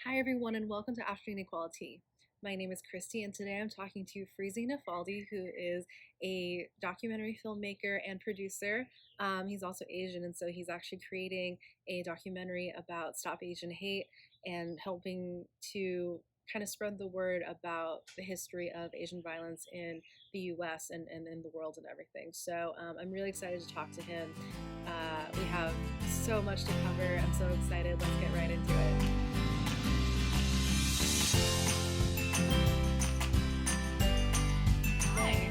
Hi, everyone, and welcome to Afternoon Equality. My name is Christy, and today I'm talking to Phreezy Naufaldy, who is a documentary filmmaker and producer. He's also Asian, and so he's actually creating a documentary about Stop Asian Hate and helping to kind of spread the word about the history of Asian violence in the US and in the world and everything. So I'm really excited to talk to him. We have so much to cover. I'm so excited. Let's get right into it. Hi.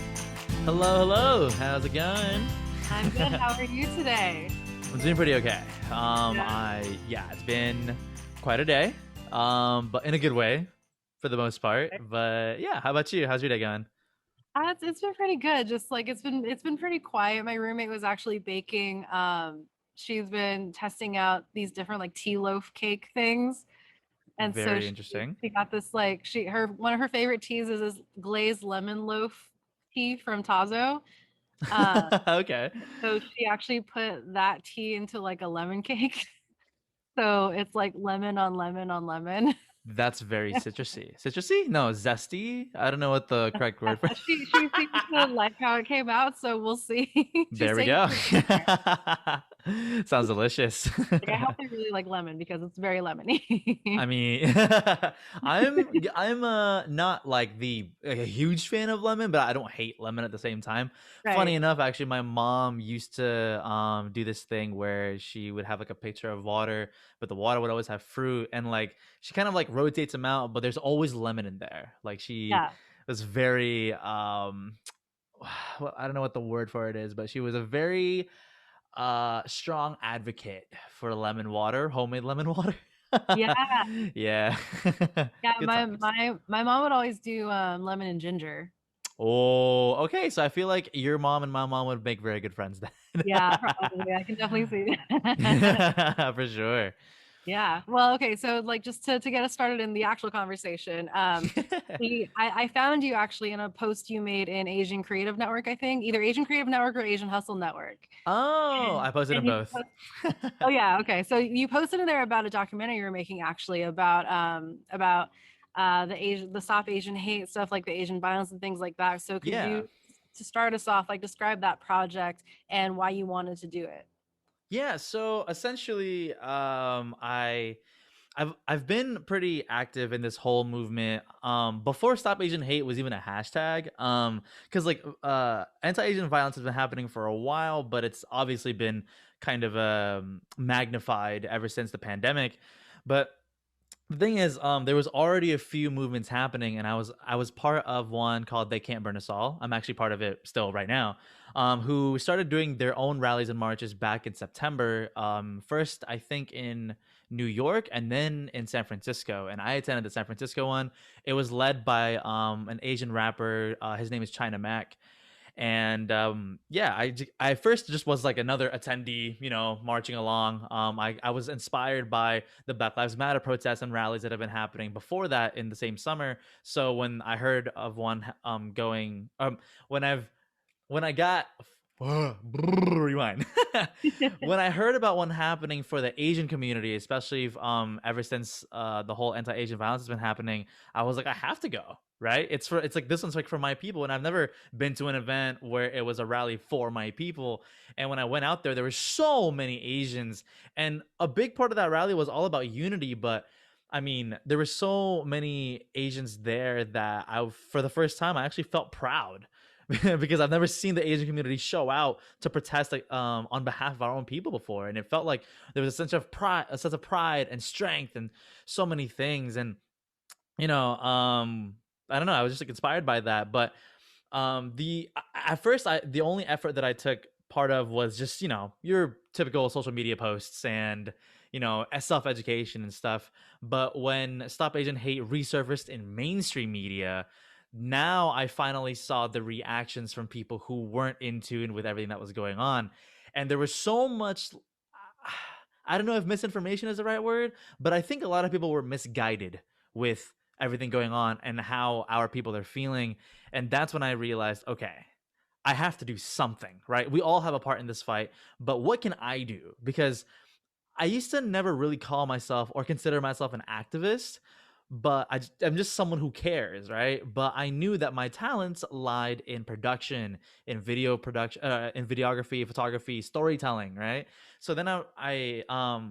Hello, hello. How's it going? I'm good. How are you today? I'm doing pretty okay. Yeah. It's been quite a day. But in a good way for the most part. But yeah, how about you? How's your day going? It's been pretty good. Just like it's been pretty quiet. My roommate was actually baking. She's been testing out these different like tea loaf cake things. And so Very she, interesting. she got this like she her one of her favorite teas is this glazed lemon loaf tea from Tazo. Uh, Okay. so she actually put that tea into like a lemon cake. So it's like lemon on lemon on lemon. That's very citrusy. Citrusy? No, zesty. I don't know what the correct word for. She seems to like how it came out, so we'll see. She's There we saying go. it's really good. Sounds delicious. Like I hope they really like lemon because it's very lemony. I mean, I'm not like a huge fan of lemon, but I don't hate lemon at the same time. Funny Right. enough, actually, my mom used to do this thing where she would have like a pitcher of water, but the water would always have fruit, and like she kind of like rotates them out, but there's always lemon in there. Like she Yeah. was very well, I don't know what the word for it is, but she was a very strong advocate for lemon water, homemade lemon water. Yeah. Yeah. Yeah. Good My times. my my mom would always do lemon and ginger. Oh, okay. So I feel like your mom and my mom would make very good friends then. Yeah, probably. I can definitely see that. For sure. Yeah. Well, okay. So like just to get us started in the actual conversation, I found you actually in a post you made in Asian Creative Network, I think, either Asian Creative Network or Asian Hustle Network. Oh, And I posted in and you both. oh yeah, okay. So you posted in there about a documentary you were making actually about the Stop Asian Hate stuff, like the Asian violence and things like that. So could Yeah. you to start us off like describe that project and why you wanted to do it? Yeah, so essentially I've been pretty active in this whole movement before Stop Asian Hate was even a hashtag. Cuz like anti-Asian violence has been happening for a while, but it's obviously been kind of magnified ever since the pandemic. But the thing is, there was already a few movements happening, and I was part of one called "They Can't Burn Us All." I'm actually part of it still right now. Who started doing their own rallies and marches back in September. First, I think in New York, and then in San Francisco. And I attended the San Francisco one. It was led by an Asian rapper. His name is China Mac, and yeah, I first just was like another attendee, marching along. I was inspired by the Black Lives Matter protests and rallies that have been happening before that in the same summer. So when I heard of one going when I've when I got rewind when I heard about one happening for the Asian community, especially ever since the whole anti-Asian violence has been happening, I was like, I have to go. Right? It's like this one's like for my people, and I've never been to an event where it was a rally for my people. And when I went out there, there were so many Asians, and a big part of that rally was all about unity. But I mean, there were so many Asians there that for the first time, I actually felt proud because I've never seen the Asian community show out to protest like on behalf of our own people before, and it felt like there was a sense of pride and strength, and so many things, and you know, I don't know, I was just like inspired by that, but the at first the only effort that I took part of was just your typical social media posts and self education and stuff. But when Stop Asian Hate resurfaced in mainstream media, now I finally saw the reactions from people who weren't in tune with everything that was going on, and there was so much. I don't know if misinformation is the right word, but I think a lot of people were misguided with everything going on and how our people are feeling. And that's when I realized, okay, I have to do something, right? We all have a part in this fight, but what can I do? Because I used to never really call myself or consider myself an activist, but I'm just someone who cares, right? But I knew that my talents lied in production, in video production, in videography, photography, storytelling, right? So then I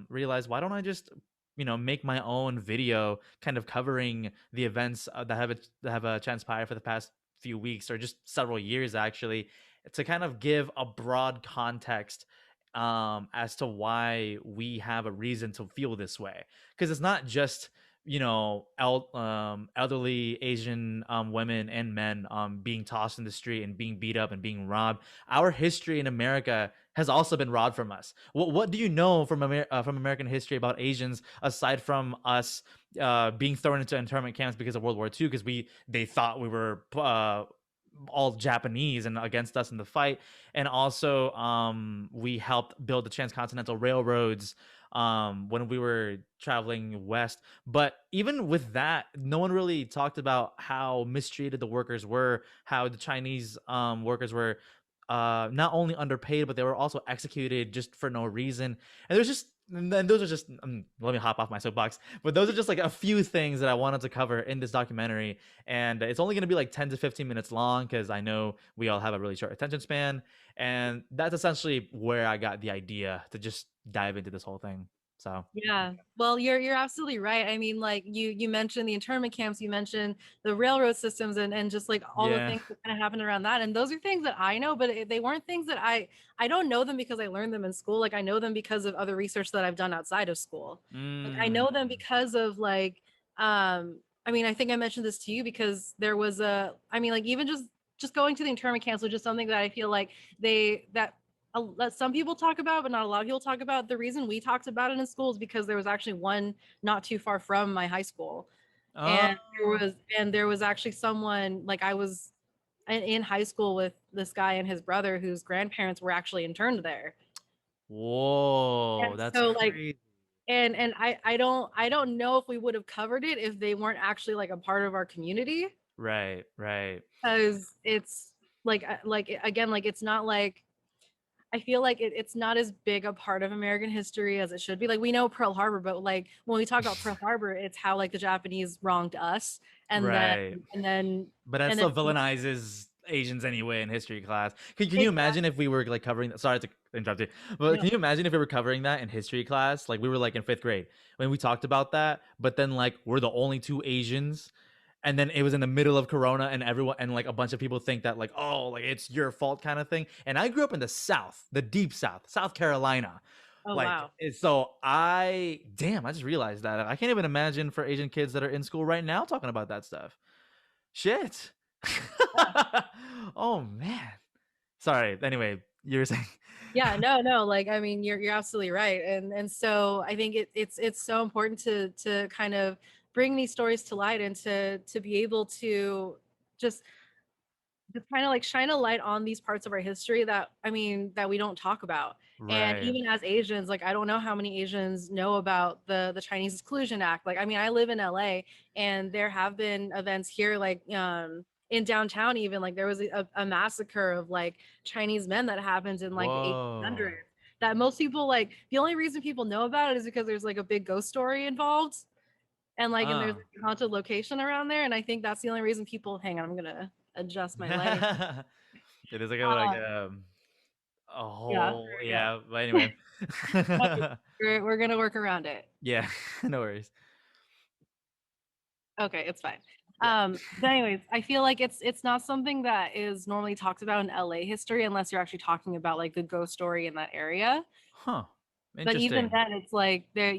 realized, why don't I just make my own video kind of covering the events that have transpired for the past few weeks or just several years, actually, to kind of give a broad context as to why we have a reason to feel this way, because it's not just elderly Asian women and men being tossed in the street and being beat up and being robbed. Our history in America has also been robbed from us. What do you know from American history about Asians, aside from us being thrown into internment camps because of World War II, because they thought we were all Japanese and against us in the fight, and also we helped build the transcontinental railroads when we were traveling west. But even with that, no one really talked about how mistreated the workers were, how the Chinese workers were not only underpaid, but they were also executed just for no reason. And there's just and then those are just let me hop off my soapbox, but those are just like a few things that I wanted to cover in this documentary. And it's only going to be like 10 to 15 minutes long, because I know we all have a really short attention span. And that's essentially where I got the idea to just dive into this whole thing. So Yeah. Well, you're absolutely right. I mean, like you mentioned the internment camps, you mentioned the railroad systems and just like all the yeah. things that kind of happened around that. And those are things that I know, but they weren't things that I don't know them because I learned them in school. Like I know them because of other research that I've done outside of school. Like I know them Mm, because of like I mean, I think I mentioned this to you because there was a I mean, like even just going to the internment camps was just something that I feel like that some people talk about, but not a lot of people talk about. The reason we talked about it in school is because there was actually one not too far from my high school, oh, and there was actually someone like I was in high school with this guy and his brother whose grandparents were actually interned there. whoa, And that's so like crazy. and I don't know if we would have covered it if they weren't actually like a part of our community, Right, right. because it's like again like it's not like I feel like it's not as big a part of American history as it should be. Like we know Pearl Harbor, but like when we talk about Pearl Harbor, it's how like the Japanese wronged us, and then Right. and then But that and then still villainizes Asians anyway in history class. Can you imagine exactly if we were like covering? Sorry to interrupt you, but no. can you imagine if we were covering that in history class? Like we were like in fifth grade when we talked about that, but then like we're the only two Asians, and then it was in the middle of Corona, and everyone and like a bunch of people think that like, oh, like it's your fault kind of thing. And I grew up in the South, the deep South, South Carolina. Oh Like wow. so I just realized that I can't even imagine for Asian kids that are in school right now talking about that stuff. Shit. Oh man. Sorry. Anyway, you were saying. Yeah, no, no, like I mean you're absolutely right. And so I think it's so important to kind of bring these stories to light and to be able to just just kind of like shine a light on these parts of our history that I mean that we don't talk about. And Right. even as Asians, like I don't know how many Asians know about the Chinese Exclusion Act. Like I mean, I live in LA and there have been events here like in downtown even like there was a massacre of like Chinese men that happened in like the Whoa. 1800s that most people like the only reason people know about it is because there's like a big ghost story involved and there's Uh. like, a haunted location around there and I think that's the only reason people hang on I'm gonna adjust my lighting. It is like Uh, a yeah, whole, there yeah, but anyway. we go. We're gonna work around it. Yeah, no worries. Okay, it's fine. Yeah. But anyways, I feel like it's not something that is normally talked about in LA history unless you're actually talking about like the ghost story in that area. Huh. But even Interesting. then, it's like there,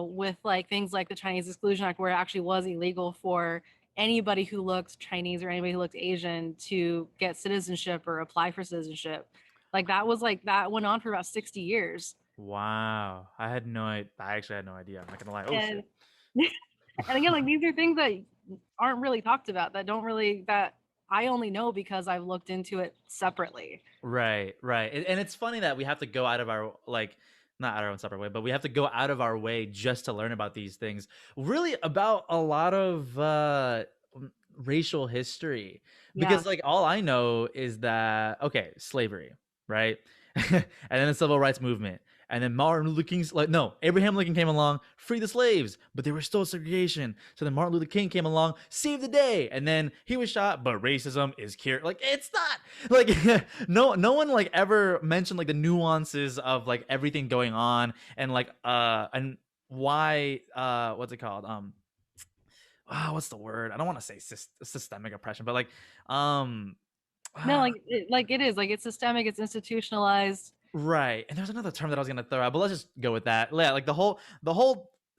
with like things like the Chinese Exclusion Act, where it actually was illegal for anybody who looked Chinese or anybody who looked Asian to get citizenship or apply for citizenship. Like that went on for about 60 years. Wow. I actually had no idea. I'm not gonna lie. Oh And shit. and again, like these are things that aren't really talked about that don't really that I only know because I've looked into it separately. Right, right. And it's funny that we have to go out of our like not out of our own separate way, but we have to go out of our way just to learn about these things. Really about a lot of racial history. Yeah. Because like all I know is that okay, slavery, right? And then the civil rights movement. And then Martin Luther King's like, no, Abraham Lincoln came along, free the slaves, but they were still segregation. So then Martin Luther King came along, saved the day, and then he was shot, but racism is cured. Like, it's not like no one like ever mentioned like the nuances of like everything going on, and like and why what's it called, what's the word, I don't want to say systemic oppression, but like um No, uh, like it is like it's systemic, it's institutionalized. right. And there's another term that I was gonna throw out, but let's just go with that. Yeah, like the whole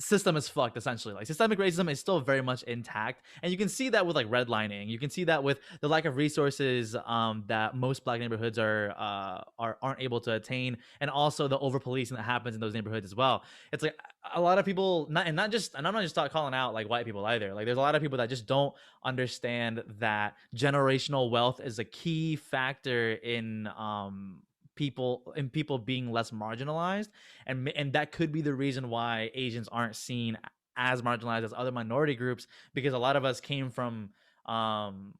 system is fucked essentially. Like systemic racism is still very much intact, and you can see that with like redlining. You can see that with the lack of resources that most black neighborhoods aren't able to attain, and also the over policing that happens in those neighborhoods as well. It's like a lot of people, not just, and I'm not just calling out like white people either. Like there's a lot of people that just don't understand that generational wealth is a key factor in people being less marginalized, and that could be the reason why Asians aren't seen as marginalized as other minority groups, because a lot of us came from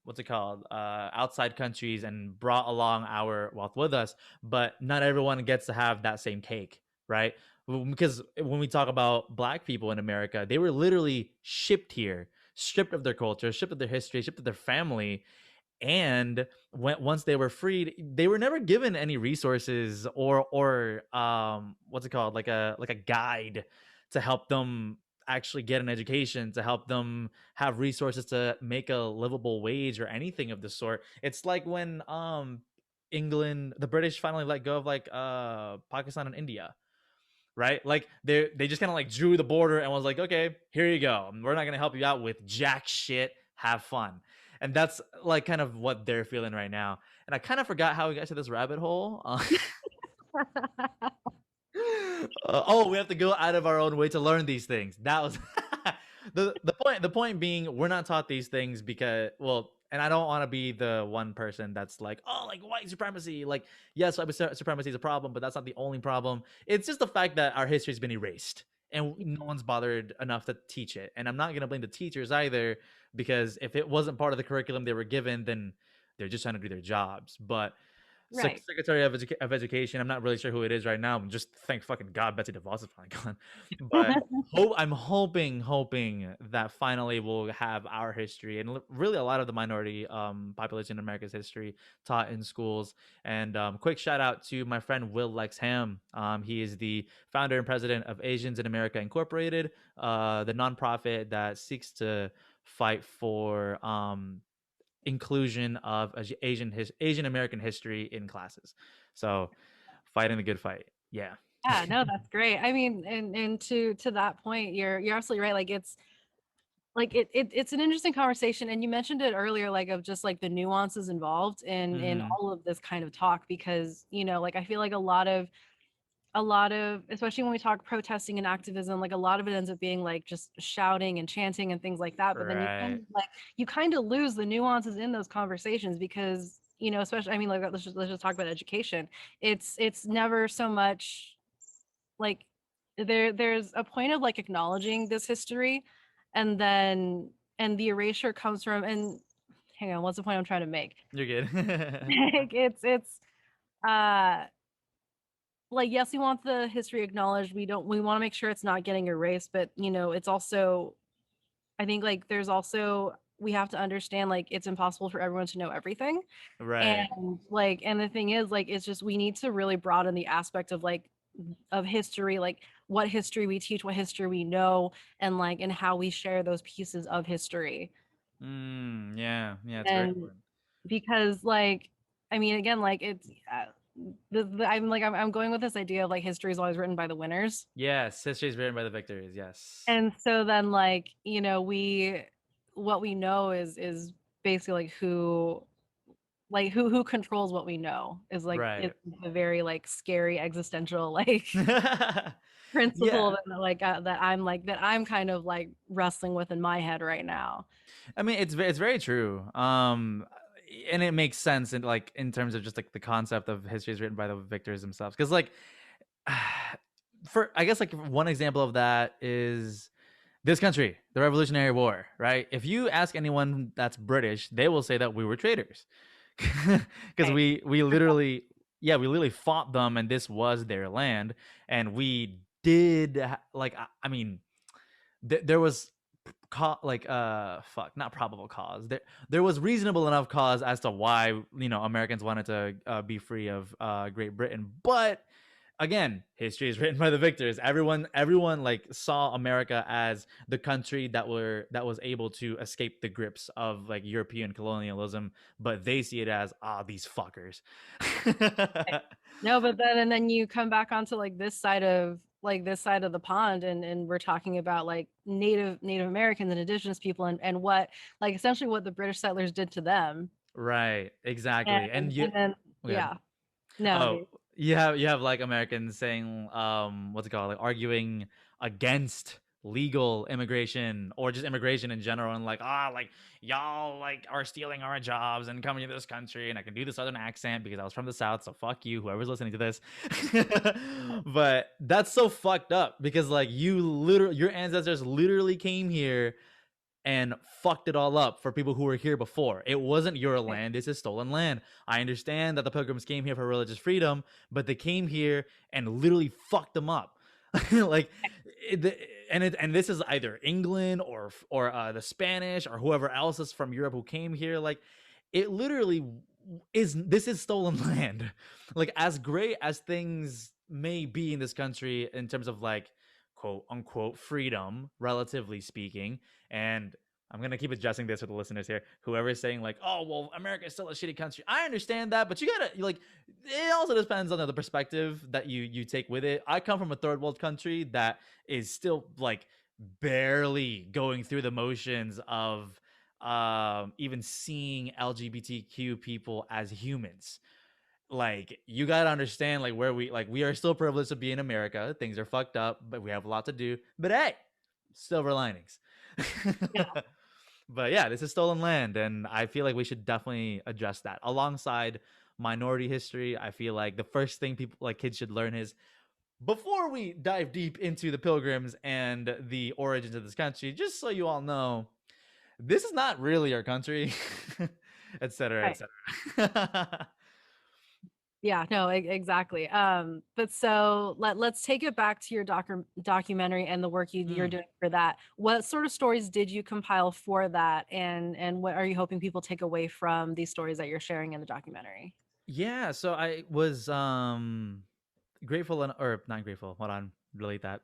what's it called, outside countries and brought along our wealth with us, but not everyone gets to have that same cake, right? Because when we talk about black people in America, they were literally shipped here, stripped of their culture, stripped of their history, stripped of their family, and once they were freed, they were never given any resources or what's it called, like a guide to help them actually get an education, to help them have resources to make a livable wage or anything of the sort. It's like when England, the British, finally let go of like Pakistan and India, right? Like they just kind of like drew the border and was like, okay, here you go. We're not gonna help you out with jack shit. Have fun. And that's like kind of what they're feeling right now. And I kind of forgot how we got to this rabbit hole. Oh, we have to go out of our own way to learn these things. That was the point. The point being, we're not taught these things because, well, and I don't want to be the one person that's like, oh, like white supremacy. Like, yes, white supremacy is a problem, but that's not the only problem. It's just the fact that our history's been erased and no one's bothered enough to teach it. And I'm not gonna blame the teachers either, because if it wasn't part of the curriculum they were given, then they're just trying to do their jobs. But Right. Secretary of Education, I'm not really sure who it is right now. Just thank fucking God Betsy DeVos is finally gone. But I'm hoping that finally we'll have our history and really a lot of the minority population in America's history taught in schools. And quick shout out to my friend Will Lexham. He is the founder and president of Asians in America Incorporated, the nonprofit that seeks to fight for inclusion of Asian American history in classes. So fighting the good fight. Yeah. Yeah, no, that's great. I mean, and to that point, you're absolutely right. Like it's like it's an interesting conversation, and you mentioned it earlier, like of just like the nuances involved in Mm-hmm. all of this kind of talk, because like I feel like a lot of, especially when we talk protesting and activism, like a lot of it ends up being like just shouting and chanting and things like that, but then Right. you kind of lose the nuances in those conversations, because especially, I mean, like let's just talk about education. It's never so much like there's a point of like acknowledging this history, and then and the erasure comes from, and hang on, what's the point I'm trying to make? You're good. Like it's uh like, yes, we want the history acknowledged, we want to make sure it's not getting erased, but it's also, I think, like there's also, we have to understand like it's impossible for everyone to know everything. Right. And the thing is, like, it's just we need to really broaden the aspect of like of history, like what history we teach, what history we know, and how we share those pieces of history. Yeah. Yeah. It's very And important. because, like, I mean, again, like it's I'm going with this idea of like history is always written by the winners. Yes. History is written by the victors. Yes. And so then, like, we what we know is basically like who controls what we know is like Right. it's a very like scary existential like principle Yeah. that I'm kind of like wrestling with in my head right now. I mean, it's very true. And it makes sense in like in terms of just like the concept of history is written by the victors themselves. Because like, for I guess like one example of that is this country, the Revolutionary War, right? If you ask anyone that's British, they will say that we were traitors, because Right. we literally yeah, we literally fought them, and this was their land, and we did like I mean, there was fuck, not probable cause. There was reasonable enough cause as to why Americans wanted to be free of Great Britain, but again, history is written by the victors. Everyone like saw America as the country that was able to escape the grips of like European colonialism, but they see it as these fuckers. No, but then and then you come back onto this side of the pond, and we're talking about like Native Americans and indigenous people, and what like essentially what the British settlers did to them. Right, exactly. And And then okay. yeah. No, Oh, you have like Americans saying what's it called? Like arguing against legal immigration or just immigration in general, and like like y'all like are stealing our jobs and coming to this country, and I can do the southern accent because I was from the south, so fuck you whoever's listening to this. But that's so fucked up because like your ancestors literally came here and fucked it all up for people who were here before. It wasn't your right. land, this is stolen land. I understand that the pilgrims came here for religious freedom, but they came here and literally fucked them up. like and this is either England or the Spanish or whoever else is from Europe who came here. Like it literally this is stolen land. Like as great as things may be in this country in terms of like quote unquote freedom, relatively speaking, and I'm gonna keep addressing this with the listeners here. Whoever is saying like, "Oh, well, America is still a shitty country," I understand that, but you gotta like. It also depends on the perspective that you take with it. I come from a third world country that is still like barely going through the motions of even seeing LGBTQ people as humans. Like you gotta understand like where we are still privileged to be in America. Things are fucked up, but we have a lot to do. But hey, silver linings. Yeah, But yeah, this is stolen land, and I feel like we should definitely address that alongside minority history. I feel like the first thing people like kids should learn is before we dive deep into the pilgrims and the origins of this country, just so you all know, this is not really our country, etc., right. etc. Yeah, no, exactly. But so let's take it back to your documentary and the work you're Mm. doing for that. What sort of stories did you compile for that, and what are you hoping people take away from these stories that you're sharing in the documentary? Yeah, so I was grateful or not grateful. Hold on, relate that.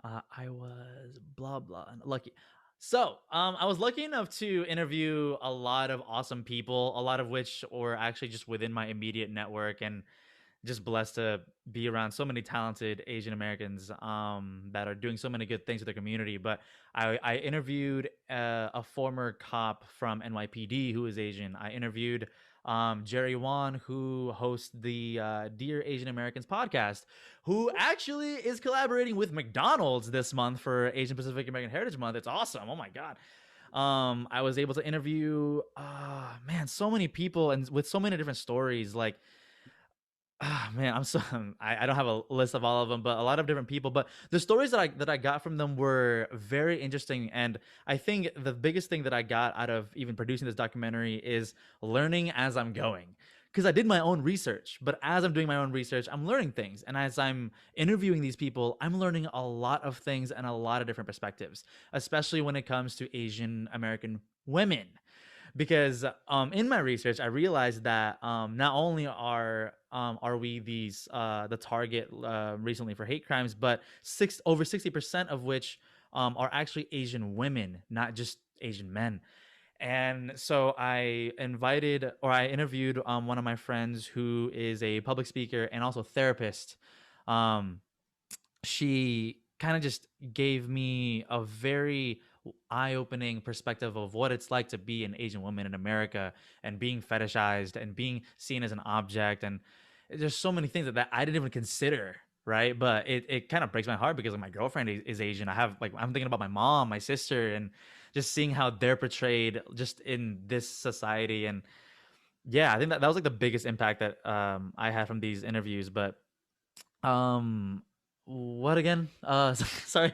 I was blah blah and lucky. So, I was lucky enough to interview a lot of awesome people, a lot of which were actually just within my immediate network, and just blessed to be around so many talented Asian Americans that are doing so many good things with their community. But I interviewed a former cop from NYPD who is Asian. I interviewed Jerry Wan, who hosts the Dear Asian Americans podcast, who actually is collaborating with McDonald's this month for Asian Pacific American Heritage Month. It's awesome. Oh my God. I was able to interview man, so many people and with so many different stories. Like man, I'm so I don't have a list of all of them, but a lot of different people. But the stories that I got from them were very interesting, and I think the biggest thing that I got out of even producing this documentary is learning as I'm going. Because I did my own research, but as I'm doing my own research, I'm learning things, and as I'm interviewing these people, I'm learning a lot of things and a lot of different perspectives, especially when it comes to Asian American women because in my research I realized that not only are we the target recently for hate crimes, but over 60% of which are actually Asian women, not just Asian men. And so I interviewed one of my friends who is a public speaker and also therapist. Um, she kind of just gave me a very eye-opening perspective of what it's like to be an Asian woman in America and being fetishized and being seen as an object. And there's so many things that I didn't even consider, right? But it kind of breaks my heart because like my girlfriend is Asian. I have like I'm thinking about my mom, my sister, and just seeing how they're portrayed just in this society. And yeah, I think that was like the biggest impact that I had from these interviews. But um, what again? Sorry.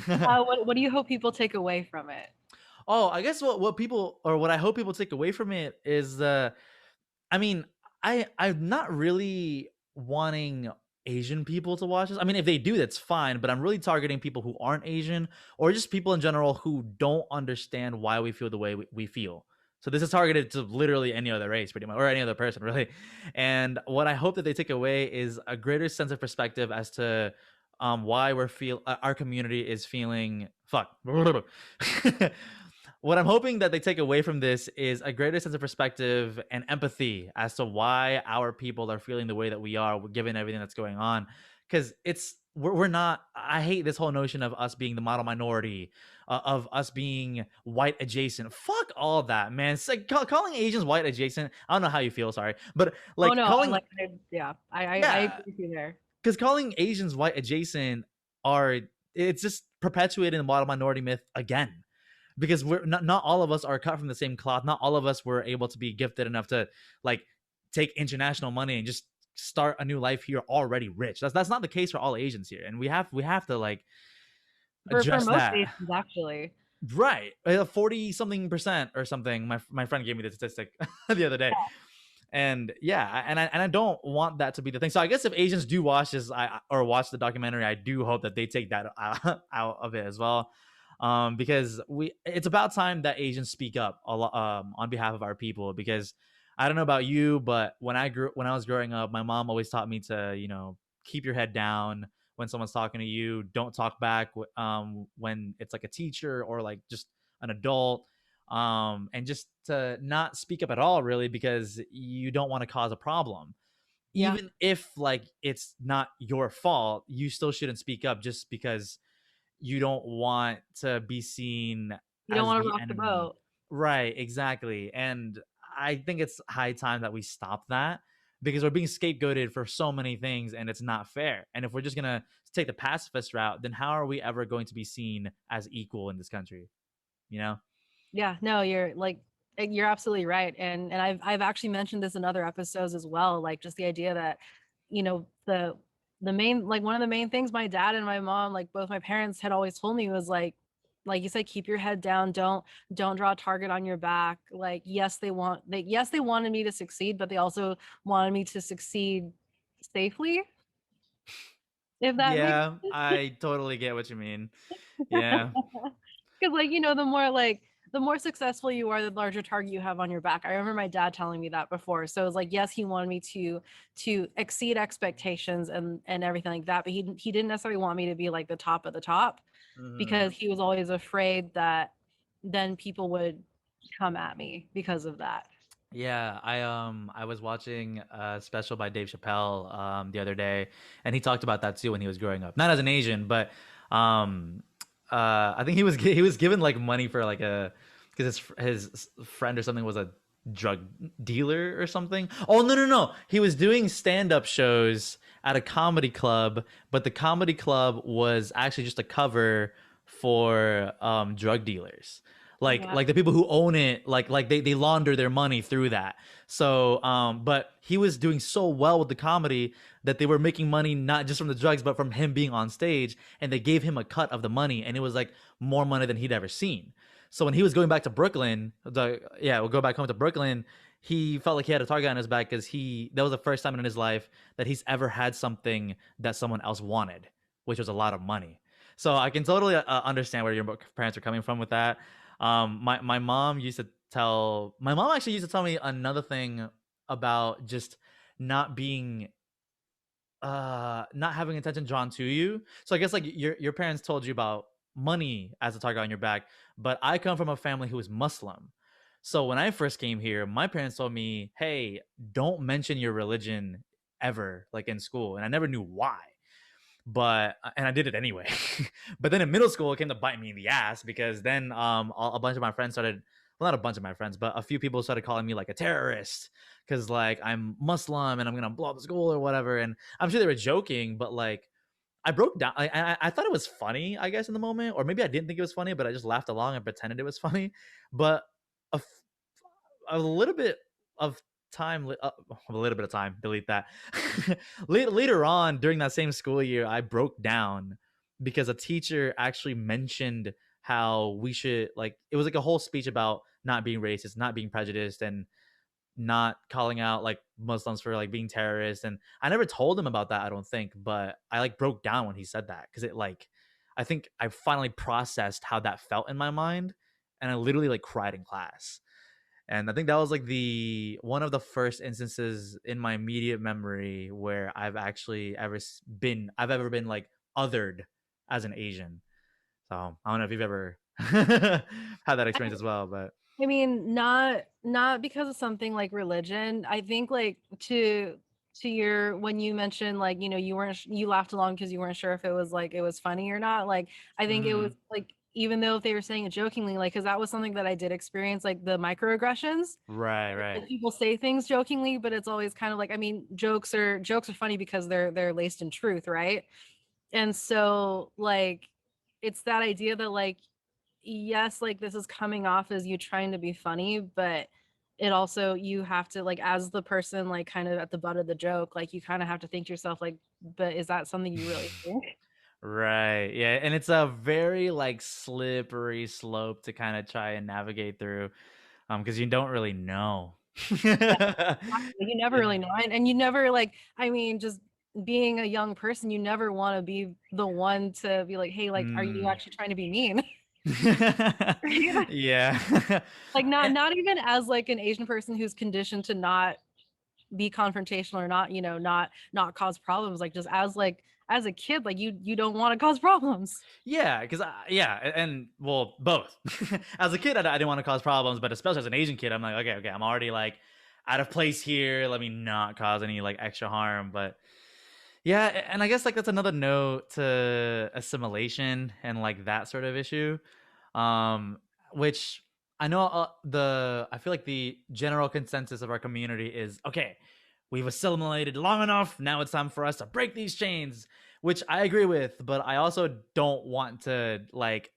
What do you hope people take away from it? Oh, I guess what people or what I hope people take away from it is I mean, I'm not really wanting Asian people to watch this. I mean, if they do, that's fine. But I'm really targeting people who aren't Asian, or just people in general who don't understand why we feel the way we feel. So this is targeted to literally any other race, pretty much, or any other person, really. And what I hope that they take away is a greater sense of perspective as to why our community is feeling fuck. What I'm hoping that they take away from this is a greater sense of perspective and empathy as to why our people are feeling the way that we are, given everything that's going on. Because we're not. I hate this whole notion of us being the model minority, of us being white adjacent. Fuck all that, man. It's like calling Asians white adjacent. I don't know how you feel, sorry, but Oh like no, I'm calling, like, yeah, I yeah, agree with you there. because calling Asians white adjacent are it's just perpetuating the model minority myth again, because we're not all of us are cut from the same cloth. Not all of us were able to be gifted enough to like take international money and just start a new life here already rich. That's not the case for all Asians here, and we have to like For address most that. Asians, actually. Right, 40 something percent or something. My friend gave me the statistic the other day, and yeah, and I don't want that to be the thing. So I guess if Asians do watch this, or watch the documentary, I do hope that they take that out of it as well, because it's about time that Asians speak up a lot, on behalf of our people. Because I don't know about you, but when I was growing up, my mom always taught me to keep your head down when someone's talking to you. Don't talk back when it's like a teacher or like just an adult, and just to not speak up at all, really, because you don't want to cause a problem. Yeah, Even if like it's not your fault, you still shouldn't speak up just because you don't want to be seen you don't as want to the rock the enemy. boat. Right, exactly. And I think it's high time that we stop that, because we're being scapegoated for so many things and it's not fair. And if we're just going to take the pacifist route, then how are we ever going to be seen as equal in this country, you know? Yeah, no, you're absolutely right. And I've actually mentioned this in other episodes as well, like just the idea that, the main, like one of the main things my dad and my mom, like both my parents had always told me was like you said, keep your head down, don't draw a target on your back. Like yes, they wanted me to succeed, but they also wanted me to succeed safely, if that makes Yeah, I totally get what you mean. Yeah. because like the more successful you are, the larger target you have on your back. I remember my dad telling me that before. So it was like, yes, he wanted me to exceed expectations and everything like that, but he didn't necessarily want me to be like the top of the top, Hmm. because he was always afraid that then people would come at me because of that. Yeah, I was watching a special by Dave Chappelle the other day, and he talked about that too when he was growing up. Not as an Asian, but um I think he was given like money for like a because his friend or something was a drug dealer or something. Oh, no. He was doing stand-up shows at a comedy club, but the comedy club was actually just a cover for drug dealers, Yeah. like the people who own it, like they launder their money through that. So but he was doing so well with the comedy that they were making money not just from the drugs but from him being on stage, and they gave him a cut of the money, and it was like more money than he'd ever seen. So when he was going back to Brooklyn, we'll go back home to Brooklyn, he felt like he had a target on his back because he that was the first time in his life that he's ever had something that someone else wanted, which was a lot of money. So I can totally understand where your parents are coming from with that. My mom used to my mom actually used to tell me another thing about just not being not having attention drawn to you. So I guess like your parents told you about money as a target on your back, but I come from a family who is Muslim. So when I first came here, my parents told me, "Hey, don't mention your religion ever like in school." And I never knew why, but and I did it anyway. But then in middle school, it came to bite me in the ass, because then a bunch of my friends started, well, not a bunch of my friends, but a few people started calling me like a terrorist because like I'm Muslim and I'm gonna blow up the school or whatever. And I'm sure they were joking, but like I broke down. I thought it was funny, I guess, in the moment, or maybe I didn't think it was funny, but I just laughed along and pretended it was funny. But a, a little bit of time, a little bit of time, delete that. Later on during that same school year, I broke down because a teacher actually mentioned how we should, like, it was like a whole speech about not being racist, not being prejudiced, and not calling out like Muslims for like being terrorists. And I never told him about that, I don't think, but I like broke down when he said that because it like I think I finally processed how that felt in my mind, and I literally like cried in class. And I think that was like the one of the first instances in my immediate memory where I've ever been like othered as an Asian. So I don't know if you've ever had that experience as well, but I mean, not because of something like religion. I think like to your when you mentioned like you weren't you laughed along because you weren't sure if it was like it was funny or not. Like I think it was mhm. like even though if they were saying it jokingly, like because that was something that I did experience, like the microaggressions. Right, Like right. people say things jokingly, but it's always kind of like I mean, jokes are funny because they're laced in truth, right? And so like it's that idea that like yes, like this is coming off as you trying to be funny, but it also you have to like as the person like kind of at the butt of the joke, like you kind of have to think to yourself like, but is that something you really think? Right. Yeah, and it's a very like slippery slope to kind of try and navigate through because you don't really know. You never Yeah. really know. And you never like, I mean, just being a young person, you never want to be the one to be like, hey, like, are you Mm. actually trying to be mean? Yeah. Like Eh, not even as like an Asian person who's conditioned to not be confrontational or not, not cause problems. Like just as a kid, like you don't want to cause problems. yeah, because and well, both. As a kid, I didn't want to cause problems, but especially as an Asian kid, I'm like, okay, okay, I'm already like out of place here. Let me not cause any like extra harm. But yeah, and I guess like that's another note to assimilation and like that sort of issue. Um, which I know I feel like the general consensus of our community is okay. We've assimilated long enough. Now it's time for us to break these chains, which I agree with, but I also don't want to like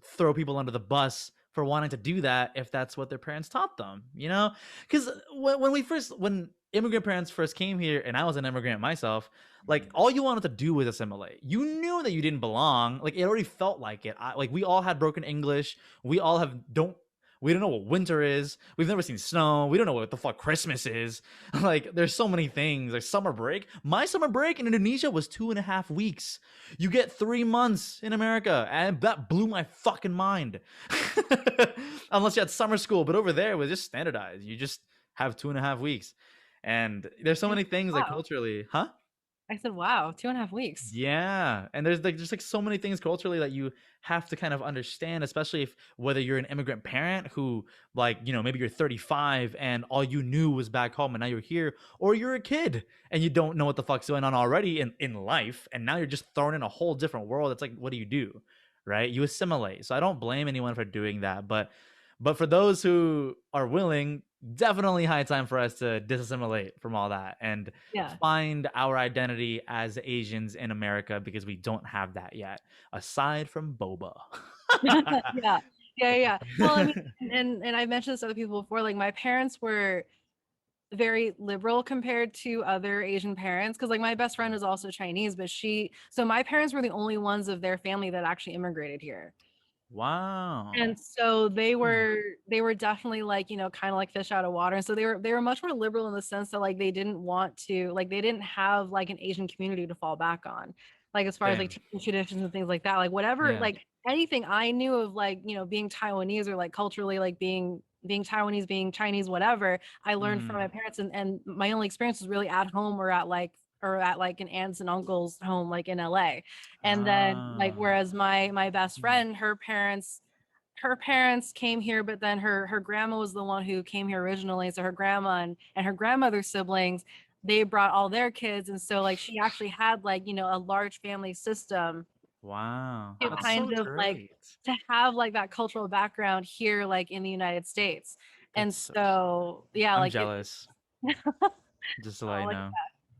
throw people under the bus for wanting to do that if that's what their parents taught them, you know? Because when immigrant parents first came here and I was an immigrant myself, like all you wanted to do was assimilate. You knew that you didn't belong. Like it already felt like it. Like we all had broken English. We don't know what winter is. We've never seen snow. We don't know what the fuck Christmas is. Like there's so many things. Like summer break. My summer break in Indonesia was 2.5 weeks. You get 3 months in America, and that blew my fucking mind. Unless you had summer school, but over there it was just standardized. You just have 2.5 weeks, and there's so many things like Wow. culturally, huh? I said, wow, 2.5 weeks. Yeah, and there's like just like so many things culturally that you have to kind of understand, especially if whether you're an immigrant parent who like maybe you're 35 and all you knew was back home and now you're here, or you're a kid and you don't know what the fuck's going on already in life, and now you're just thrown in a whole different world. It's like what do, right? You assimilate. So I don't blame anyone for doing that, but for those who are willing, definitely high time for us to disassimilate from all that and Yeah. find our identity as Asians in America because we don't have that yet, aside from boba. Yeah. Yeah, yeah. Well, I mean, and I mentioned this to other people before, like my parents were very liberal compared to other Asian parents because like my best friend is also Chinese, but so my parents were the only ones of their family that actually immigrated here. Wow. And so they Hmm. were they were definitely like, kind of like fish out of water. And so they were much more liberal in the sense that like they didn't want to like they didn't have like an Asian community to fall back on. Like as far as like Same. teaching traditions and things like that. Like whatever Yeah. like anything I knew of like, being Taiwanese or like culturally like being Taiwanese, being Chinese, whatever, I learned from my Hmm. parents and my only experience was really at home or at like an aunt's and uncle's home like in LA. And then like Ah. whereas my best Hmm. friend, her parents came here, but then her grandma was the one who came here originally. So her grandma and her grandmother's siblings, they brought all their kids. And so like she actually had like, a large family system Wow. to That's so kind of like great. to have like that cultural background here, like in the United States. And That's so so yeah, I'm like jealous, just to let oh, you like know.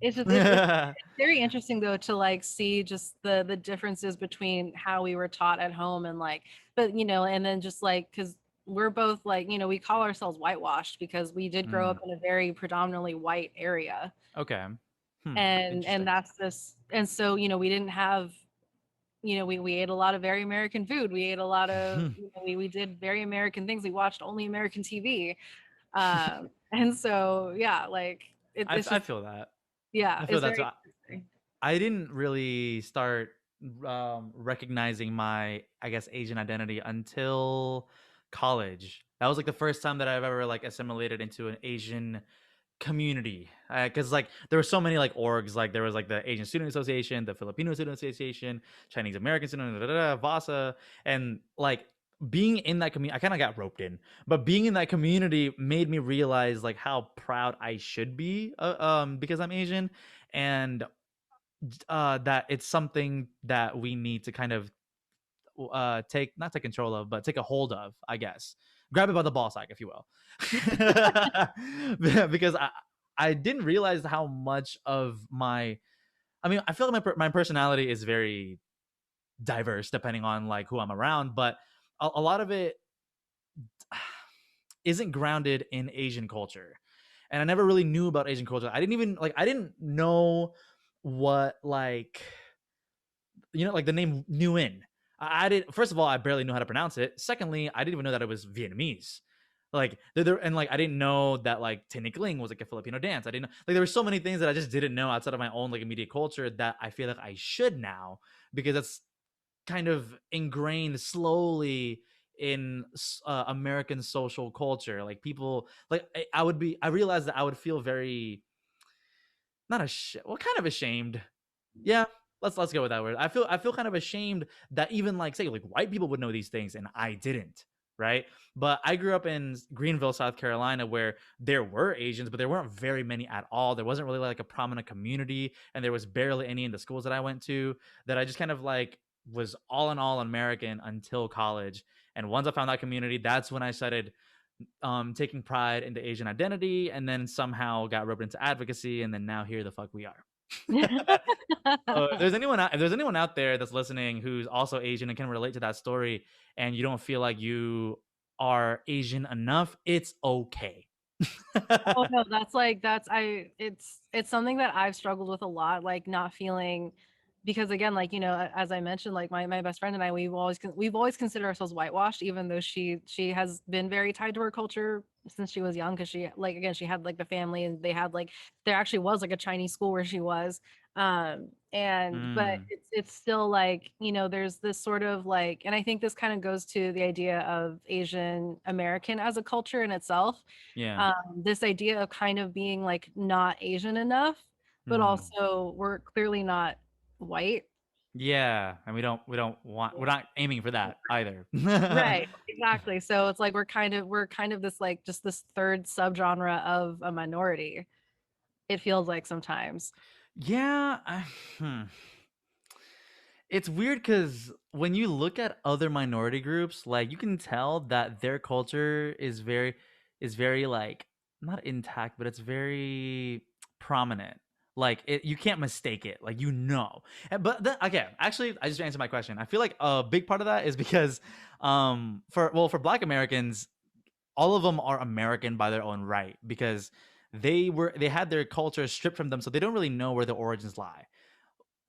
it's just it's very interesting though to like see just the differences between how we were taught at home and like but and then just like because we're both like we call ourselves whitewashed because we did grow up Mm. in a very predominantly white area Okay. and Interesting. that's this and so we didn't have we ate a lot of very American food, we ate a lot of we did very American things, we watched only American TV. And so, yeah, like it's I just, feel that. yeah, I feel it's that too. very interesting. I didn't really start recognizing my, I guess, Asian identity until college. That was like the first time that I've ever like assimilated into an Asian community, because like there were so many like orgs. Like there was like the Asian Student Association, the Filipino Student Association, Chinese American Student, Vasa, and like being in that community, I kind of got roped in, but being in that community made me realize like how proud I should be, because I'm Asian, and that it's something that we need to kind of take, not take control of, but take a hold of, I guess. Grab it by the ball sack, if you will. Because I didn't realize how much of my, I mean, I feel like my personality is very diverse depending on like who I'm around, but a lot of it isn't grounded in Asian culture. And I never really knew about Asian culture. I didn't know what like, like the name Nguyen. I did. First of all, I barely knew how to pronounce it. Secondly, I didn't even know that it was Vietnamese. Like and like I didn't know that like Tinikling was like a Filipino dance. I didn't know, like there were so many things that I just didn't know outside of my own like immediate culture that I feel like I should now, because that's kind of ingrained slowly in American social culture. Like people, like I realized that I would feel very, not well, kind of ashamed. Yeah, let's go with that word. I feel kind of ashamed that even like say like white people would know these things and I didn't, right? But I grew up in Greenville, South Carolina, where there were Asians, but there weren't very many at all. There wasn't really like a prominent community, and there was barely any in the schools that I went to. That I just kind of like was all in all American until college. And once I found that community, that's when I started taking pride in the Asian identity, and then somehow got roped into advocacy, and then now here the fuck we are. If there's anyone out there that's listening who's also Asian and can relate to that story, and you don't feel like you are Asian enough, it's okay. Oh no, that's like that's I it's something that I've struggled with a lot, like not feeling, because again, like as I mentioned, like my best friend and I, we've always considered ourselves whitewashed, even though she has been very tied to her culture since she was young, because she, like, again, she had like the family, and they had like, there actually was like a Chinese school where she was, and but Mm, it's still like, there's this sort of like, and I think this kind of goes to the idea of Asian American as a culture in itself, yeah. this idea of kind of being like not Asian enough, but Mm, also we're clearly not white. yeah, and we're not aiming for that either. Right, exactly. So it's like we're kind of this like just this third subgenre of a minority. It feels like sometimes. Yeah, it's weird because when you look at other minority groups, like you can tell that their culture is very like not intact, but it's very prominent. Like you can't mistake it. Like but then, okay, actually, I just answered my question. I feel like a big part of that is because, for Black Americans, all of them are American by their own right, because they had their culture stripped from them, so they don't really know where their origins lie.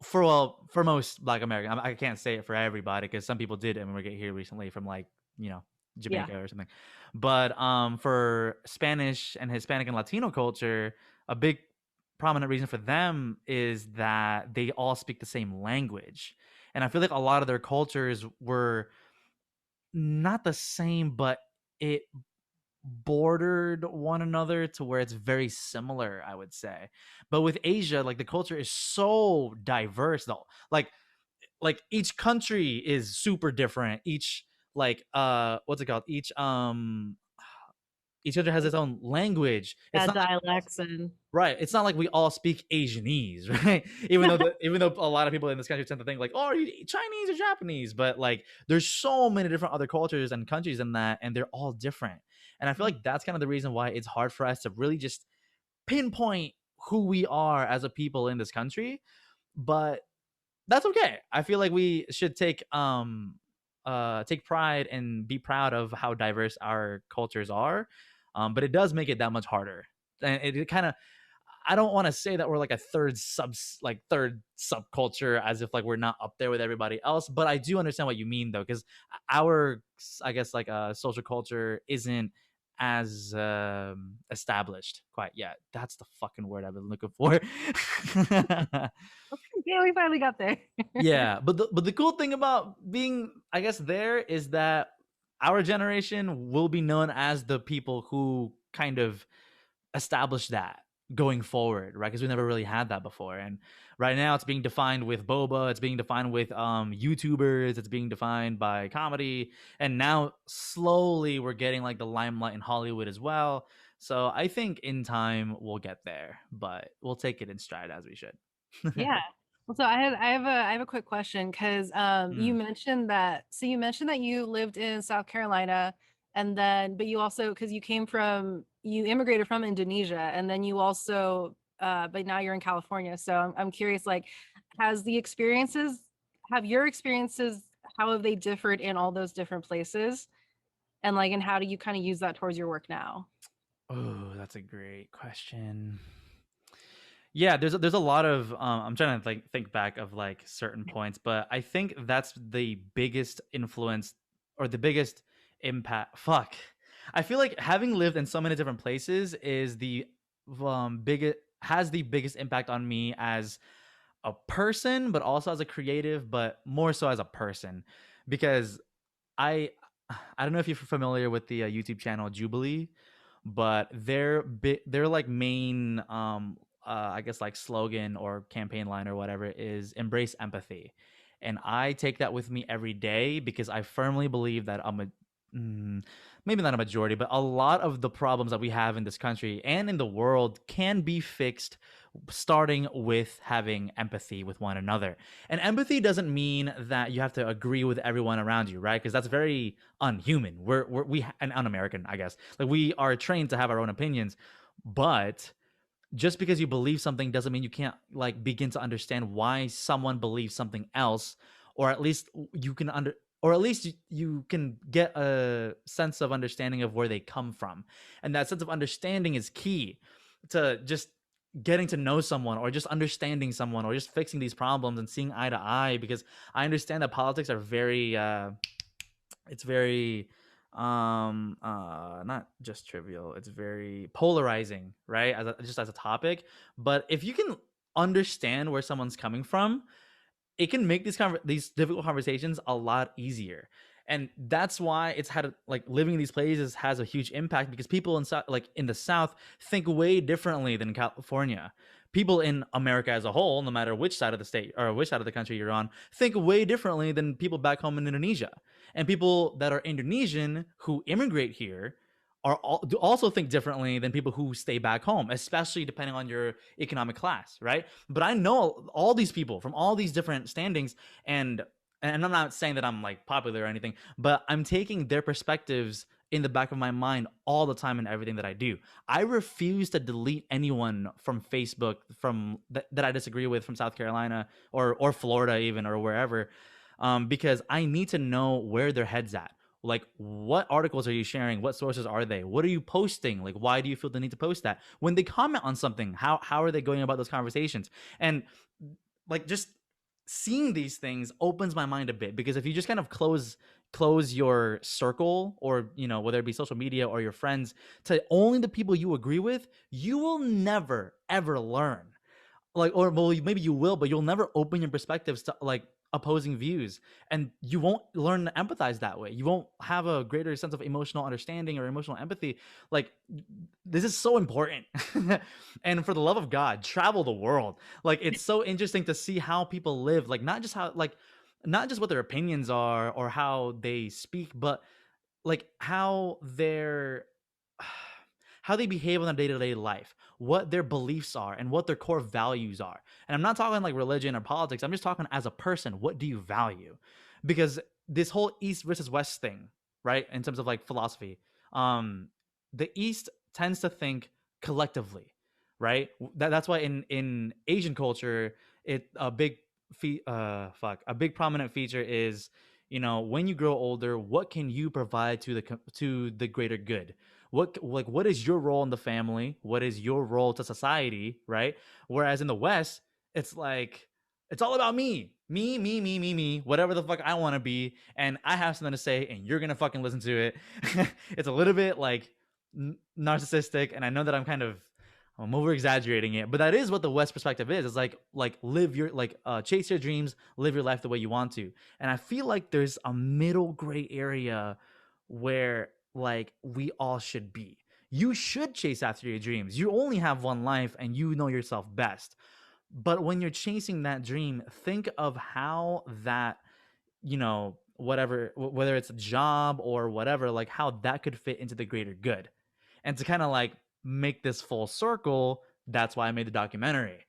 For most Black American, I can't say it for everybody because some people did immigrate here recently from like, you know Yeah. Jamaica or something. But for Spanish and Hispanic and Latino culture, a big prominent reason for them is that they all speak the same language, and I feel like a lot of their cultures were not the same, but it bordered one another to where it's very similar, I would say. But with Asia, like the culture is so diverse though. Like each country is super different. Each like what's it called? Each country has its own language. It's Yeah, not like dialects and right. It's not like we all speak Asianese, right? Even though a lot of people in this country tend to think like, oh, are you Chinese or Japanese? But like, there's so many different other cultures and countries in that, and they're all different. And I feel like that's kind of the reason why it's hard for us to really just pinpoint who we are as a people in this country. But that's okay. I feel like we should take pride and be proud of how diverse our cultures are. But it does make it that much harder. And it kind of, I don't want to say that we're like a third subculture as if like we're not up there with everybody else, but I do understand what you mean though, because our, I guess, like social culture isn't as established quite yet. That's the fucking word I've been looking for. Yeah, we finally got there. Yeah, but the cool thing about being, I guess, there is that our generation will be known as the people who kind of establish that going forward, right? Because we never really had that before, and right now it's being defined with boba, it's being defined with YouTubers, it's being defined by comedy, and now slowly we're getting like the limelight in Hollywood as well. So I think in time we'll get there, but we'll take it in stride as we should. Yeah. Well, so I have a quick question because you Mm. mentioned that you mentioned that you lived in South Carolina and then but you also because you immigrated from Indonesia and then you also but now you're in California. So I'm curious like has the experiences have your experiences how have they differed in all those different places? And like and how do you kind of use that towards your work now? Oh, that's a great question. Yeah, there's a lot of I'm trying to like think back of like certain points, but I think that's the biggest influence or the biggest impact. Fuck. I feel like having lived in so many different places is the biggest has the biggest impact on me as a person, but also as a creative, but more so as a person because I I don't know if you're familiar with the YouTube channel Jubilee, but their like main I guess like slogan or campaign line or whatever is embrace empathy. And I take that with me every day because I firmly believe that mm, maybe not a majority, but a lot of the problems that we have in this country and in the world can be fixed starting with having empathy with one another. And empathy doesn't mean that you have to agree with everyone around you, right? Because that's very unhuman. We and un-American, I guess. Like we are trained to have our own opinions, but just because you believe something doesn't mean you can't like begin to understand why someone believes something else, or at least you can or at least you can get a sense of understanding of where they come from. And that sense of understanding is key to just getting to know someone or just understanding someone or just fixing these problems and seeing eye to eye, because I understand that politics are very it's very not just trivial, it's very polarizing, right, just as a topic. But if you can understand where someone's coming from, it can make these difficult conversations a lot easier. And that's why it's had like living in these places has a huge impact, because people in like in the South think way differently than California. People in America as a whole, no matter which side of the state or which side of the country you're on, think way differently than people back home in Indonesia. And people that are Indonesian who immigrate here do also think differently than people who stay back home, especially depending on your economic class, right? But I know all these people from all these different standings, and I'm not saying that I'm like popular or anything, but I'm taking their perspectives in the back of my mind all the time in everything that I do. I refuse to delete anyone from Facebook that I disagree with from South Carolina or Florida even or wherever, because I need to know where their head's at. Like, what articles are you sharing? What sources are they? What are you posting? Like, why do you feel the need to post that? When they comment on something, how are they going about those conversations? And like, just seeing these things opens my mind a bit, because if you just kind of close your circle, or whether it be social media or your friends, to only the people you agree with, you will never ever learn. Like, or well, maybe you will, but you'll never open your perspectives to like opposing views, and you won't learn to empathize that way. You won't have a greater sense of emotional understanding or emotional empathy. Like, this is so important. And for the love of God, travel the world. Like, it's so interesting to see how people live, like not just what their opinions are or how they speak, but like how they behave in their day-to-day life, what their beliefs are, and what their core values are. And I'm not talking like religion or politics, I'm just talking as a person, what do you value? Because this whole East versus West thing, right, in terms of like philosophy, um the East tends to think collectively, right? That's why in Asian culture, it a big a big prominent feature is, when you grow older, what can you provide to the greater good? What is your role in the family? What is your role to society, right? Whereas in the West, it's like it's all about me, whatever the fuck I want to be, and I have something to say, and you're gonna fucking listen to it. It's a little bit like narcissistic, and I know that I'm over exaggerating it, but that is what the West perspective is. It's like live your chase your dreams, live your life the way you want to. And I feel like there's a middle gray area where like we all should be. You should chase after your dreams. You only have one life and you know yourself best. But when you're chasing that dream, think of how that, whatever, whether it's a job or whatever, like how that could fit into the greater good. And to kind of like make this full circle, that's why I made the documentary.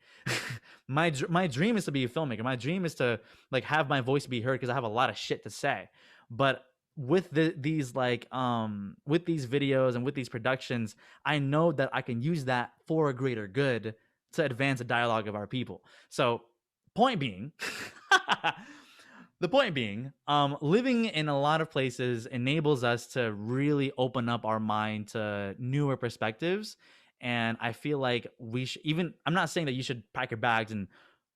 My dream is to be a filmmaker. My dream is to like have my voice be heard because I have a lot of shit to say. But with these with these videos and with these productions, I know that I can use that for a greater good to advance the dialogue of our people. So, point being, the point being, living in a lot of places enables us to really open up our mind to newer perspectives. And I feel like we should even, I'm not saying that you should pack your bags and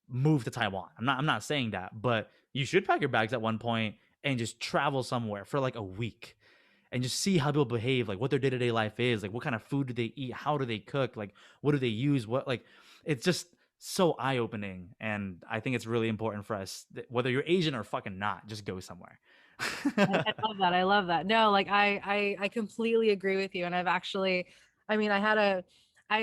move to Taiwan. I'm not saying that, but you should pack your bags at one point and just travel somewhere for like a week and just see how people behave, like what their day-to-day life is, like what kind of food do they eat, how do they cook, like what do they use, what like it's just so eye-opening. And I think it's really important for us, whether you're Asian or fucking not, just go somewhere. I love that. I love that. No, like I completely agree with you. And I've actually, I mean, I had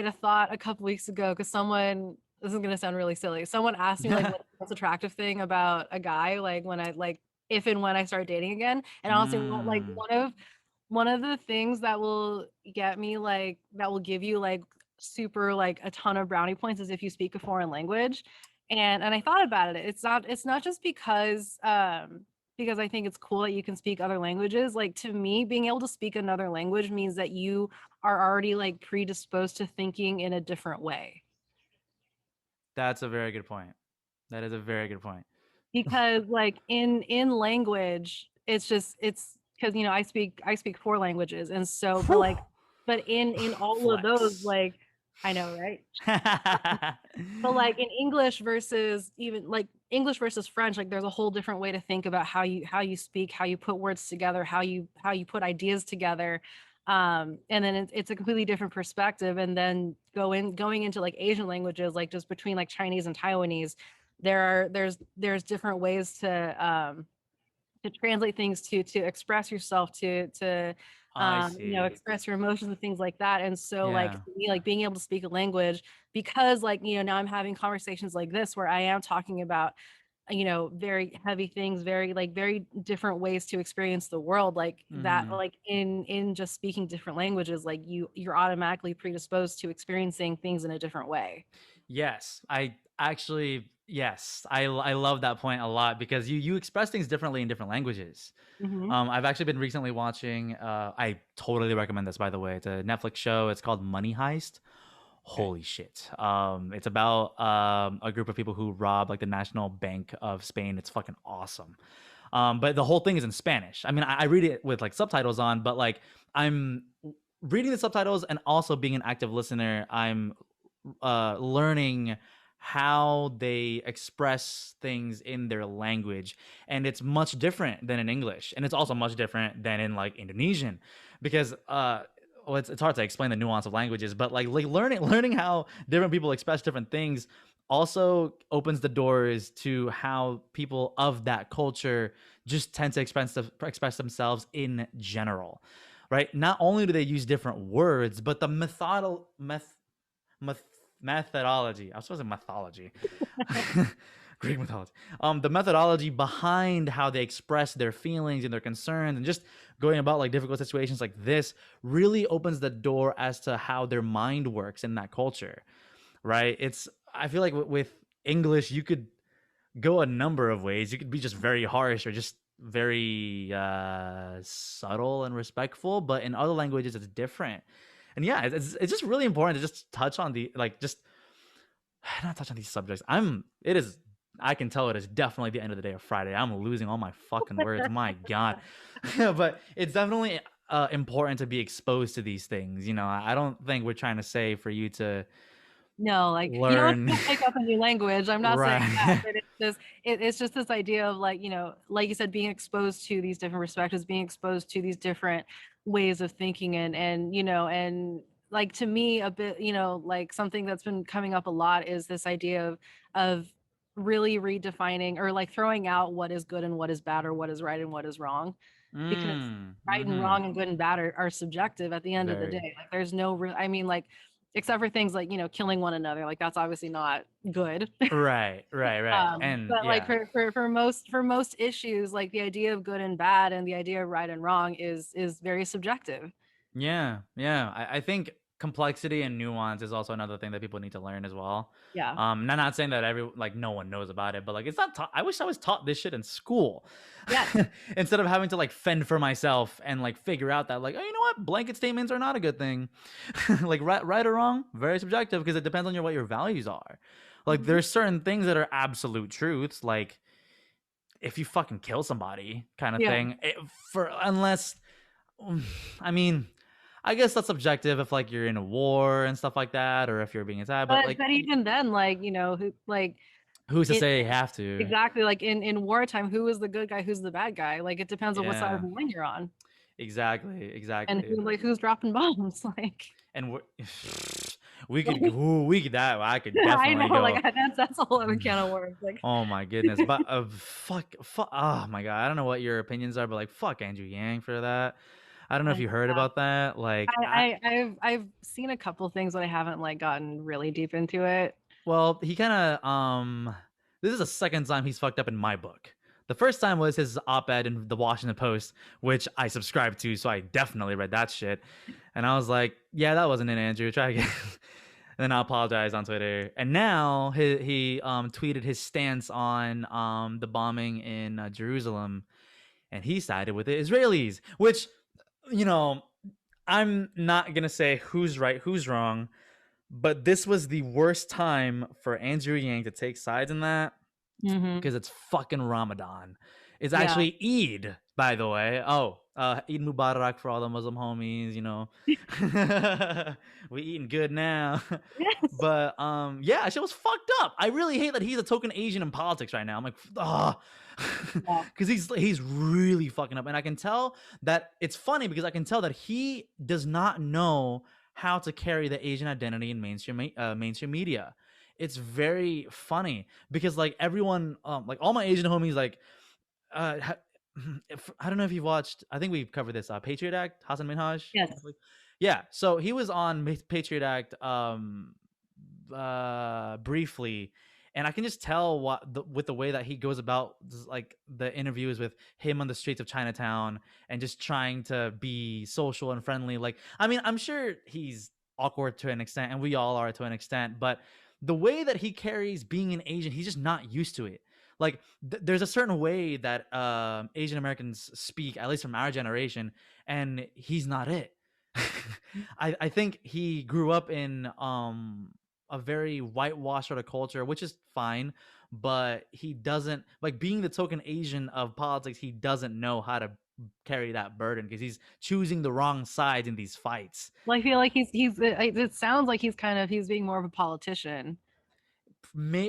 a thought a couple weeks ago because someone, this is gonna sound really silly. Someone asked me like what the most attractive thing about a guy, like when I like if and when I start dating again. And honestly, like Mm, one of the things that will get me like that will give you like super like a ton of brownie points is if you speak a foreign language. And I thought about it. It's not just because I think it's cool that you can speak other languages. Like to me, being able to speak another language means that you are already like predisposed to thinking in a different way. that's a very good point. That is a very good point. Because like in language, it's because I speak four languages, and so Whew. but in all of those, Flex. like I know, right? But like in English versus even like English versus French, like there's a whole different way to think about how you speak, how you put words together, how you put ideas together. And then it's a completely different perspective. And then going into like Asian languages, like just between like Chinese and Taiwanese, there's different ways to translate things, to express yourself, to I see. express your emotions and things like that. And so like Yeah. for me, like being able to speak a language, because like now I'm having conversations like this where I am talking about very heavy things, very different ways to experience the world, like that, Mhm. like in just speaking different languages, like you're automatically predisposed to experiencing things in a different way. Yes, I actually, yes, I love that point a lot because you express things differently in different languages. Hmm. I've actually been recently watching. I totally recommend this, by the way. It's a Netflix show. It's called Money Heist. Okay. Holy shit! It's about a group of people who rob like the National Bank of Spain. It's fucking awesome. But the whole thing is in Spanish. I mean, I read it with like subtitles on, but like I'm reading the subtitles and also being an active listener. I'm learning how they express things in their language, and it's much different than in English, and it's also much different than in like Indonesian, because well, it's hard to explain the nuance of languages, but like learning how different people express different things also opens the doors to how people of that culture just tend to express themselves in general, right? Not only do they use different words, but the meth- methodology. I was supposed to say mythology. Greek mythology. The methodology behind how they express their feelings and their concerns, and just going about like difficult situations like this, really opens the door as to how their mind works in that culture. Right? I feel like with English, you could go a number of ways. You could be just very harsh or just very subtle and respectful, but in other languages, it's different. And yeah, it's just really important to just touch on the like just not touch on these subjects. It is I can tell it is definitely the end of the day of Friday. I'm losing all my fucking words. My God. But it's definitely important to be exposed to these things. I don't think we're trying to say for you to No, like, you don't learn. have to pick up a new language. I'm not saying that, Right. but it's just this idea of like, like you said, being exposed to these different perspectives, being exposed to these different ways of thinking and and like to me a bit, like something that's been coming up a lot is this idea of really redefining or like throwing out what is good and what is bad or what is right and what is wrong. Because right and Mm-hmm. wrong and good and bad are subjective at the end of the Very. day. Like there's no real, I mean, like except for things like killing one another, like that's obviously not good. Right, right, right. And But like yeah. for most issues, like the idea of good and bad and the idea of right and wrong is very subjective. Yeah, yeah. I think complexity and nuance is also another thing that people need to learn as well. Yeah. Not saying that no one knows about it, but like it's not taught. I wish I was taught this shit in school, Yes. instead of having to like fend for myself and like figure out that like, oh, you know what, blanket statements are not a good thing. Like right or wrong, very subjective because it depends on what your values are. Like Mhm. there's certain things that are absolute truths, like if you fucking kill somebody, kind of Yeah. thing. For unless I mean, I guess that's subjective if like you're in a war and stuff like that, or if you're being attacked. But like, But even then, like, who like who's to it say you have to? exactly like in wartime, who is the good guy, who's the bad guy? Like it depends on what side of Yeah, the line you're on. exactly, And exactly. who's dropping bombs. Like And we could, ooh, we could that I could I definitely know, like go. that's a whole other can of worms. Like Oh my goodness, but fuck. Oh my god, I don't know what your opinions are, but like, fuck Andrew Yang for that. I don't know if I you heard about that. Like, I've seen a couple things, but I haven't like gotten really deep into it. well, he kind of this is the second time he's fucked up in my book. The first time was his op-ed in the Washington Post, which I subscribed to, so I definitely read that shit. And I was like, yeah, that wasn't it, Andrew. Try again. And then I apologized on Twitter. And now he tweeted his stance on the bombing in Jerusalem, and he sided with the Israelis, which, you know, I'm not gonna say who's right, who's wrong, but this was the worst time for Andrew Yang to take sides in that Hmm. because it's fucking Ramadan. It's Yeah. actually Eid, by the way. Oh, Eid Mubarak for all the Muslim homies, you know. We eating good now. Yes. But yeah, shit was fucked up. I really hate that he's a token Asian in politics right now. I'm like, ah, Yeah. because he's really fucking up, and I can tell that it's funny because I can tell that he does not know how to carry the Asian identity in mainstream media. It's very funny because like everyone, like all my Asian homies, like uh, I don't know if you've watched. I think we've covered this. Patriot Act, Hassan Minhaj. Yes. Yeah, so he was on Patriot Act briefly, and I can just tell with the way that he goes about like the interviews with him on the streets of Chinatown and just trying to be social and friendly. Like, I mean, I'm sure he's awkward to an extent, and we all are to an extent, but the way that he carries being an Asian, he's just not used to it. Like, there's a certain way that Asian Americans speak, at least from our generation, and he's not it. I think he grew up in a very whitewashed sort of culture, which is fine, but he doesn't like being the token Asian of politics. He doesn't know how to carry that burden because he's choosing the wrong sides in these fights. Well, I feel like it sounds like he's being more of a politician.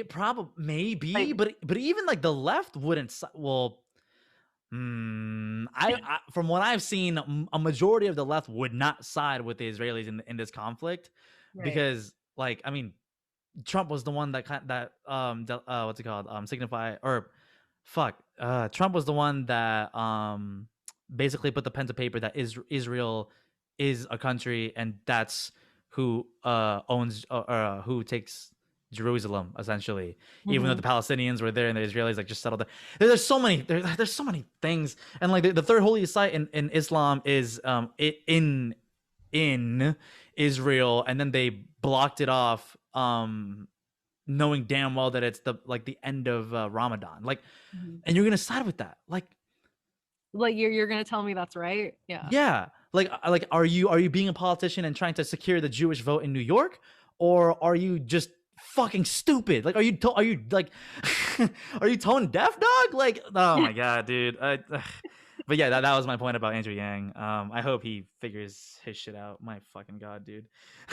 Probably maybe, Like but even like the left wouldn't. Well, I from what I've seen, a majority of the left would not side with the Israelis in this conflict right. because, like, I mean, Trump was the one what's it called signify or fuck Trump was the one that basically put the pen to paper that Israel is a country and that's who owns who takes Jerusalem essentially, even though Hmm. the Palestinians were there and the Israelis like just settled there. There's so many there's so many things, and like the third holiest site in Islam is in Israel, and then they blocked it off, knowing damn well that it's the end of Ramadan. Like, Hmm. and you're gonna side with that? Like you're gonna tell me that's right? Yeah. Yeah. Like, are you being a politician and trying to secure the Jewish vote in New York, or are you just fucking stupid? Like, are you like, are you tone deaf, dog? Like, oh my god, dude. But yeah, that was my point about Andrew Yang. I hope he figures his shit out. My fucking god, dude.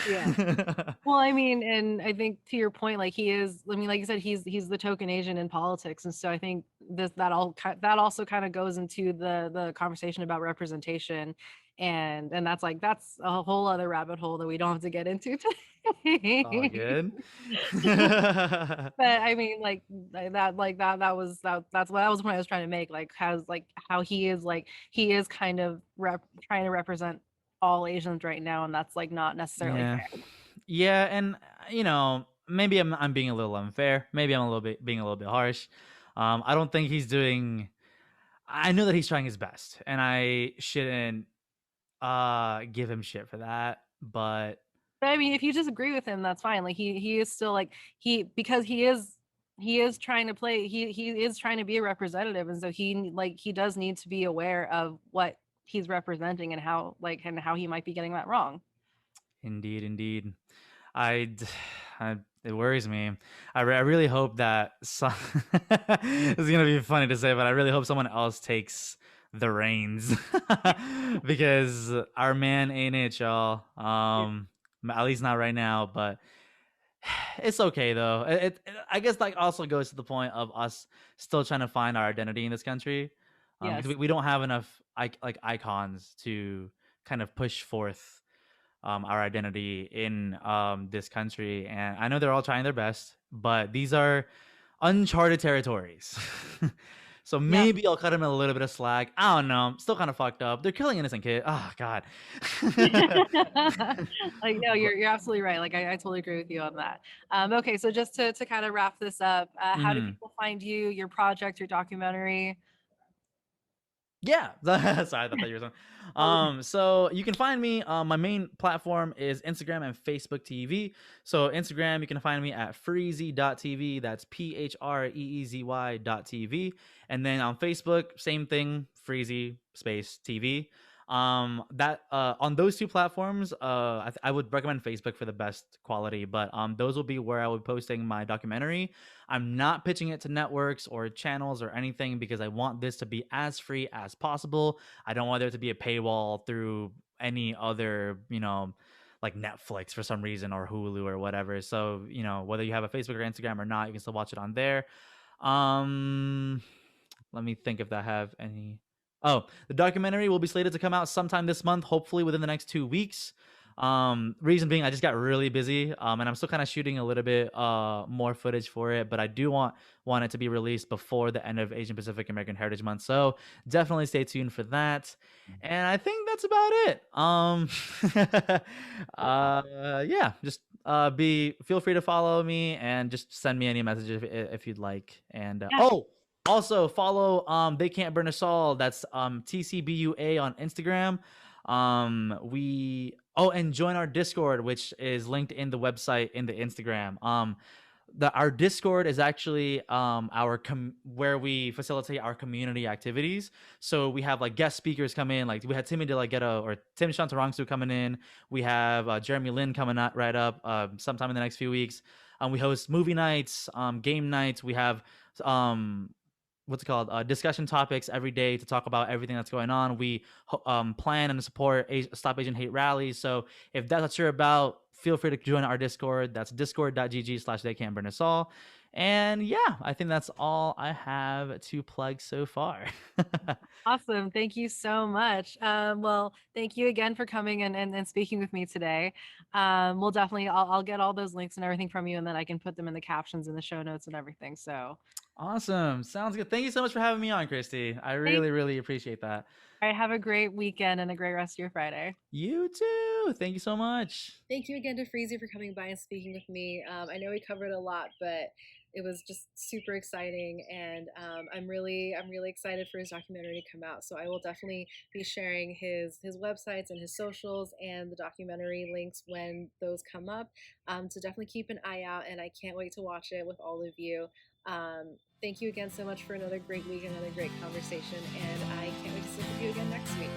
Yeah. Well, I mean, and I think to your point, like he is. I mean, like you said, he's the token Asian in politics, and so I think that also kind of goes into the conversation about representation, and that's a whole other rabbit hole that we don't have to get into All today. good. But I mean, that was the point I was trying to make. Like, how he is kind of trying to represent all Asians right now, and that's like not necessarily Yeah. fair. Yeah, and maybe I'm being a little unfair. Maybe I'm a little bit being a little bit harsh. I don't think he's doing. I know that he's trying his best, and I shouldn't give him shit for that. But But I mean, if you disagree with him, that's fine. Like he is still like because he is trying to play he is trying to be a representative, and so he does need to be aware of what he's representing and how he might be getting that wrong. indeed, indeed, I, d- it worries me. I really hope that this is gonna be funny to say, but I really hope someone else takes the reins because our man ain't it, y'all. At least not right now, but it's okay though. I guess like also goes to the point of us still trying to find our identity in this country, because Yes. we don't have enough like icons to kind of push forth our identity in this country. And I know they're all trying their best, but these are uncharted territories. So Yep. maybe I'll cut him a little bit of slack. I don't know. Still kind of fucked up. They're killing innocent kids. Oh god. Like no, But, you're absolutely right. Like I totally agree with you on that. Okay, so just to kind of wrap this up, how do mhm. people find you, your project, your documentary? Yeah. Sorry, I thought you were saying. So you can find me. My main platform is Instagram and Facebook TV. So Instagram, you can find me at phreezy.tv. That's PHREEZY.tv. And then on Facebook, same thing, Phreezy space TV. That on those two platforms, I would recommend Facebook for the best quality, but those will be where I will be posting my documentary. I'm not pitching it to networks or channels or anything because I want this to be as free as possible. I don't want there to be a paywall through any other, like Netflix for some reason or Hulu or whatever. So, whether you have a Facebook or Instagram or not, you can still watch it on there. Um, Let me think if I have any. Oh, the documentary will be slated to come out sometime this month, hopefully within the next 2 weeks. Reason being, I just got really busy, and I'm still kind of shooting a little bit more footage for it, but I do want it to be released before the end of Asian Pacific American Heritage Month. So definitely stay tuned for that. And I think that's about it. Yeah, just be feel free to follow me and just send me any messages if you'd like. And Yeah. oh, also follow They Can't Burn Us All. That's TCBUA on Instagram. We and join our Discord, which is linked in the website in the Instagram. Our Discord is actually where we facilitate our community activities. So we have like guest speakers come in, like we had Timmy DeLaGhetto or Tim Shantarangsu coming in. We have Jeremy Lin coming out right up sometime in the next few weeks. We host movie nights, game nights. We have what's it called, discussion topics every day to talk about everything that's going on. We plan and support Stop Asian Hate rallies. So if that's what you're about, feel free to join our Discord. That's discord.gg/they can't burn us all. And yeah, I think that's all I have to plug so far. Awesome. Thank you so much. Well, thank you again for coming and speaking with me today. We'll definitely, I'll get all those links and everything from you, and then I can put them in the captions and the show notes and everything. So, Awesome. Sounds good. Thank you so much for having me on, Christy. I thanks. really, really appreciate that. All right. Have a great weekend and a great rest of your Friday. You too. Thank you so much. Thank you again to Phreezy for coming by and speaking with me. I know we covered a lot, but it was just super exciting, and I'm really excited for his documentary to come out. So I will definitely be sharing his websites and his socials and the documentary links when those come up. So definitely keep an eye out, and I can't wait to watch it with all of you. Thank you again so much for another great week, another great conversation, and I can't wait to sit with you again next week.